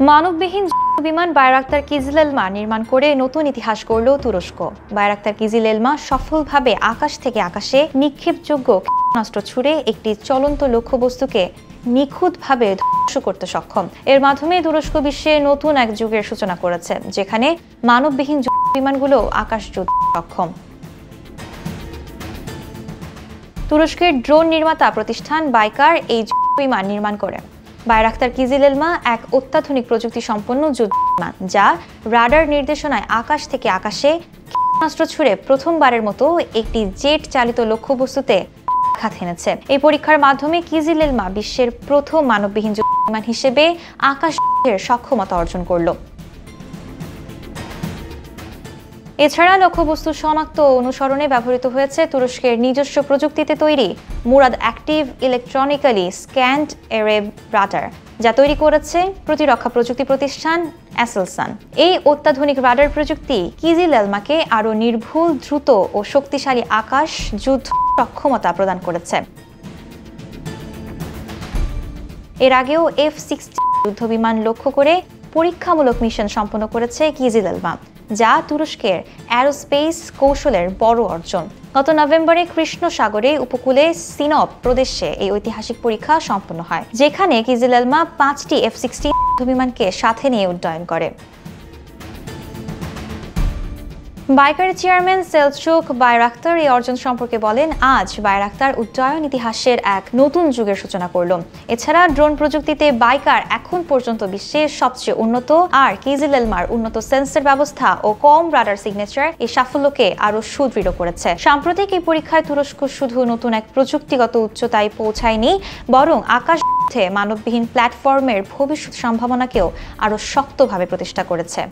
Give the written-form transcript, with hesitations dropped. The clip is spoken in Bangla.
মানববিহীন বিমান বায়রাক্তার কিজিলেলমা নির্মাণ করে নতুন ইতিহাস গড়ল তুরস্ক। বায়রাক্তার কিজিলেলমা সফলভাবে আকাশ থেকে আকাশে নিক্ষেপযোগ্য ক্ষেপণাস্ত্র ছুড়ে একটি চলন্ত লক্ষ্যবস্তুকে নিখুঁতভাবে ধ্বংস করতে সক্ষম। এর মাধ্যমে তুরস্ক বিশ্বে নতুন এক যুগের সূচনা করেছে, যেখানে মানববিহীন বিমানগুলো আকাশ যুদ্ধে সক্ষম। তুরস্কের ড্রোন নির্মাতা প্রতিষ্ঠান বাইকার এই বিমান নির্মাণ করে। বায়রাক্তার কিজিলেলমা এক অত্যাধুনিক প্রযুক্তি সম্পন্ন যুদ্ধ বিমান, যা রাডার নির্দেশনায় আকাশ থেকে আকাশে ক্ষেপণাস্ত্র ছুড়ে প্রথমবারের মতো একটি জেট চালিত লক্ষ্যবস্তুতে আঘাত হেনেছে। এই পরীক্ষার মাধ্যমে কিজিলেলমা বিশ্বের প্রথম মানববিহীন যুদ্ধ বিমান হিসেবে আকাশ যুদ্ধের সক্ষমতা অর্জন করল। এছাড়া লক্ষ্যবস্তু শনাক্ত ও অনুসরণে ব্যবহৃত হয়েছে তুরস্কের নিজস্ব প্রযুক্তিতে তৈরি মুরাদ অ্যাক্টিভ ইলেকট্রনিক্যালি স্ক্যান্ড এরে রাডার, যা তৈরি করেছে প্রতিরক্ষা প্রযুক্তি প্রতিষ্ঠান অ্যাসেলসান। এই অত্যাধুনিক রাডার প্রযুক্তি কিজিলেলমাকে আরও নির্ভুল, দ্রুত ও শক্তিশালী আকাশ যুদ্ধ সক্ষমতা প্রদান করেছে। এর আগেও F-16 যুদ্ধবিমান লক্ষ্য করে পরীক্ষামূলক মিশন সম্পন্ন করেছে কিজিলেলমা, যা তুরস্কের অ্যারোস্পেস কৌশলের বড় অর্জন। গত নভেম্বরে কৃষ্ণ সাগরে উপকূলে সিনপ প্রদেশে এই ঐতিহাসিক পরীক্ষা সম্পন্ন হয়, যেখানে কিজিলেলমা 5টি F-16 যুদ্ধবিমানকে সাথে নিয়ে উড্ডয়ন করে। বাইকারের চেয়ারম্যান সেলচুক বায়রাক্তার এই অর্জন সম্পর্কে বলেন, আজ বায়রাক্তার উড্ডয়ন ইতিহাসের এক নতুন যুগের সূচনা করল। এছাড়া ড্রোন প্রযুক্তিতে বাইকার এখন পর্যন্ত বিশ্বের সবচেয়ে উন্নত, আর কিজিলেলমার উন্নত সেন্সর ব্যবস্থা ও কম রাডার সিগনেচার এই সাফল্যকে আরও সুদৃঢ় করেছে। সাম্প্রতিক এই পরীক্ষায় তুরস্ক শুধু নতুন এক প্রযুক্তিগত উচ্চতায় পৌঁছায়নি, বরং আকাশ মানববিহীন প্ল্যাটফর্মের ভবিষ্যৎ সম্ভাবনাকেও আরও শক্তভাবে প্রতিষ্ঠা করেছে।